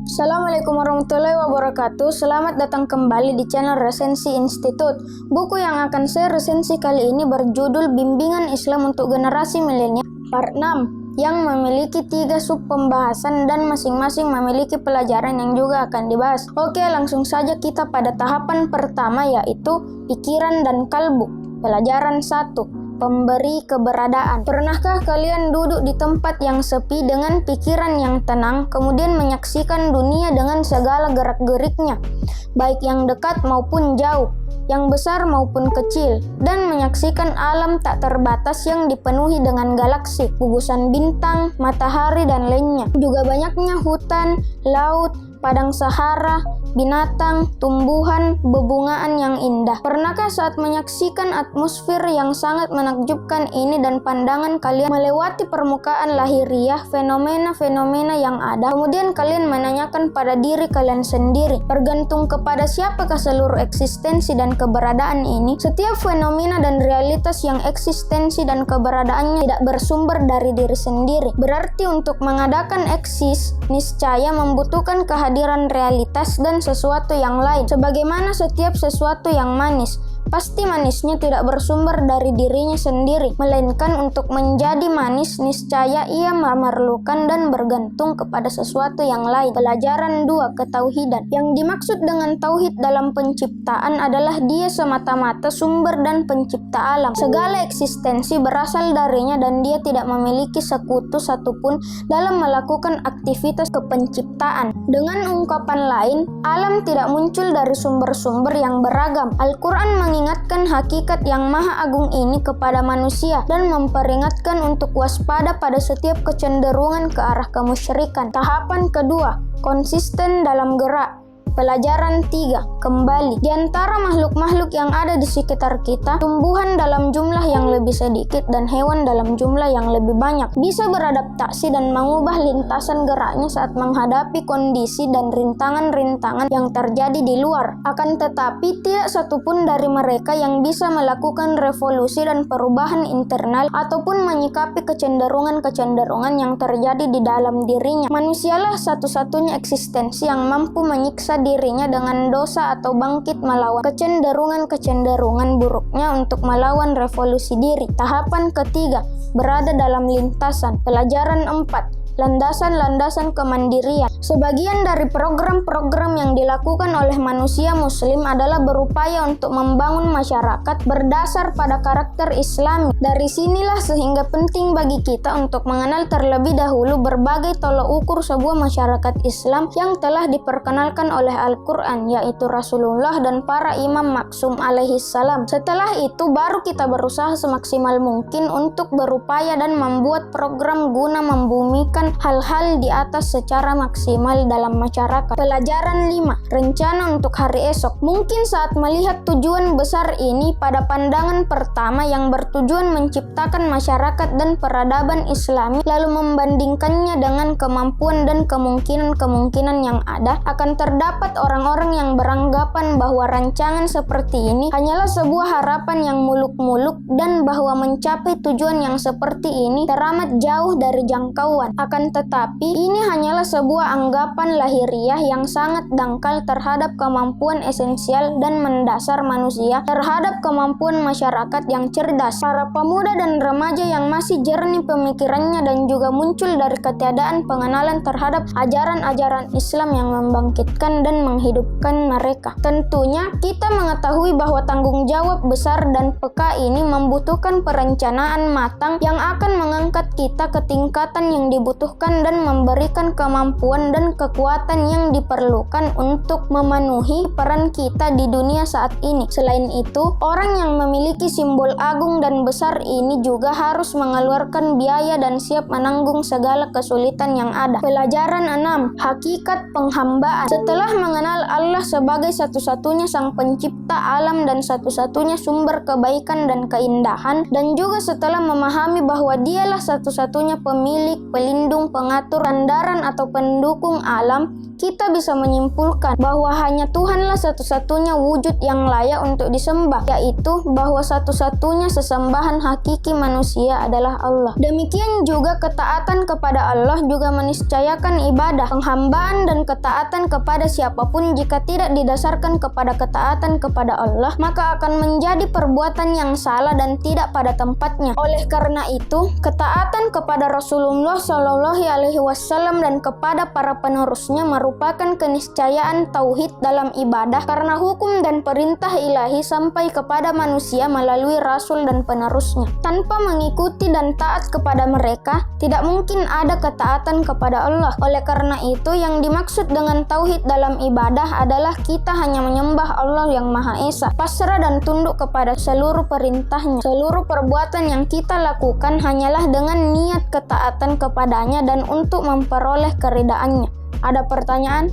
Assalamualaikum warahmatullahi wabarakatuh. Selamat datang kembali di channel Resensi Institute. Buku yang akan saya resensi kali ini berjudul Bimbingan Islam untuk Generasi Milenial Part 6 yang memiliki 3 sub pembahasan dan masing-masing memiliki pelajaran yang juga akan dibahas. Oke, langsung saja kita pada tahapan pertama, yaitu pikiran dan kalbu. Pelajaran 1. Pemberi keberadaan. Pernahkah kalian duduk di tempat yang sepi dengan pikiran yang tenang, kemudian menyaksikan dunia dengan segala gerak-geriknya, baik yang dekat maupun jauh, yang besar maupun kecil, dan menyaksikan alam tak terbatas yang dipenuhi dengan galaksi, gugusan bintang, matahari, dan lainnya. Juga banyaknya hutan, laut, padang Sahara, binatang, tumbuhan, bebungaan yang indah. Pernahkah saat menyaksikan atmosfer yang sangat menakjubkan ini dan pandangan kalian melewati permukaan lahiriah, fenomena-fenomena yang ada, kemudian kalian menanyakan pada diri kalian sendiri, bergantung kepada siapakah seluruh eksistensi dan keberadaan ini? Setiap fenomena dan realitas yang eksistensi dan keberadaannya tidak bersumber dari diri sendiri. Berarti untuk mengadakan eksis, niscaya membutuhkan kehadiran realitas dan sesuatu yang lain. Sebagaimana setiap sesuatu yang manis, pasti manisnya tidak bersumber dari dirinya sendiri, melainkan untuk menjadi manis, niscaya ia memerlukan dan bergantung kepada sesuatu yang lain. Pelajaran 2. Ketauhidan. Yang dimaksud dengan tauhid dalam penciptaan adalah dia semata-mata sumber dan pencipta alam. Segala eksistensi berasal darinya dan dia tidak memiliki sekutu satupun dalam melakukan aktivitas kepenciptaan. Dengan ungkapan lain, alam tidak muncul dari sumber-sumber yang beragam. Al-Quran mengingatkan hakikat yang maha agung ini kepada manusia dan memperingatkan untuk waspada pada setiap kecenderungan ke arah kemusyrikan. Tahapan kedua, konsisten dalam gerak. Pelajaran 3. Kembali. Di antara makhluk-makhluk yang ada di sekitar kita, tumbuhan dalam jumlah yang lebih sedikit dan hewan dalam jumlah yang lebih banyak bisa beradaptasi dan mengubah lintasan geraknya saat menghadapi kondisi dan rintangan-rintangan yang terjadi di luar. Akan tetapi, tidak satupun dari mereka yang bisa melakukan revolusi dan perubahan internal ataupun menyikapi kecenderungan-kecenderungan yang terjadi di dalam dirinya. Manusialah satu-satunya eksistensi yang mampu menyiksa dirinya dengan dosa atau bangkit melawan kecenderungan-kecenderungan buruknya untuk melawan revolusi diri. Tahapan ketiga, berada dalam lintasan. Pelajaran 4. Landasan-landasan kemandirian. Sebagian dari program-program yang dilakukan oleh manusia muslim adalah berupaya untuk membangun masyarakat berdasar pada karakter Islami. Dari sinilah sehingga penting bagi kita untuk mengenal terlebih dahulu berbagai tolok ukur sebuah masyarakat Islam yang telah diperkenalkan oleh Al-Quran, yaitu Rasulullah dan para imam maksum alaihissalam. Setelah itu baru kita berusaha semaksimal mungkin untuk berupaya dan membuat program guna membumikan hal-hal di atas secara maksimal dalam masyarakat. Pelajaran 5. Rencana untuk hari esok. Mungkin saat melihat tujuan besar ini pada pandangan pertama yang bertujuan menciptakan masyarakat dan peradaban Islami, lalu membandingkannya dengan kemampuan dan kemungkinan-kemungkinan yang ada, akan terdapat orang-orang yang beranggapan bahwa rancangan seperti ini hanyalah sebuah harapan yang muluk-muluk dan bahwa mencapai tujuan yang seperti ini teramat jauh dari jangkauan. Akan tetapi, ini hanyalah sebuah anggapan lahiriah yang sangat dangkal terhadap kemampuan esensial dan mendasar manusia terhadap kemampuan masyarakat yang cerdas. Para pemuda dan remaja yang masih jernih pemikirannya dan juga muncul dari ketiadaan pengenalan terhadap ajaran-ajaran Islam yang membangkitkan dan menghidupkan mereka. Tentunya, kita mengetahui bahwa tanggung jawab besar dan peka ini membutuhkan perencanaan matang yang akan mengangkat kita ke tingkatan yang dibutuhkan dan memberikan kemampuan dan kekuatan yang diperlukan untuk memenuhi peran kita di dunia saat ini. Selain itu, orang yang memiliki simbol agung dan besar ini juga harus mengeluarkan biaya dan siap menanggung segala kesulitan yang ada. Pelajaran 6. Hakikat penghambaan. Setelah mengenal Allah sebagai satu-satunya sang pencipta alam dan satu-satunya sumber kebaikan dan keindahan, dan juga setelah memahami bahwa dialah satu-satunya pemilik, pelindung, pengatur, sandaran atau pendukung alam, kita bisa menyimpulkan bahwa hanya Tuhanlah satu-satunya wujud yang layak untuk disembah, yaitu bahwa satu-satunya sesembahan hakiki manusia adalah Allah. Demikian juga ketaatan kepada Allah juga meniscayakan ibadah, penghambaan dan ketaatan kepada siapapun jika tidak didasarkan kepada ketaatan kepada Allah, maka akan menjadi perbuatan yang salah dan tidak pada tempatnya. Oleh karena itu, ketaatan kepada Rasulullah Shallallahu Alaihi Wasallam dan kepada para penerusnya merupakan keniscayaan tauhid dalam ibadah, karena hukum dan perintah ilahi sampai kepada manusia melalui rasul dan penerusnya. Tanpa mengikuti dan taat kepada mereka, tidak mungkin ada ketaatan kepada Allah. Oleh karena itu, yang dimaksud dengan tauhid dalam ibadah adalah kita hanya menyembah Allah yang Maha Esa, pasrah dan tunduk kepada seluruh perintahnya. Seluruh perbuatan yang kita lakukan hanyalah dengan niat ketaatan kepadanya dan untuk memperoleh keridhaannya. Ada pertanyaan?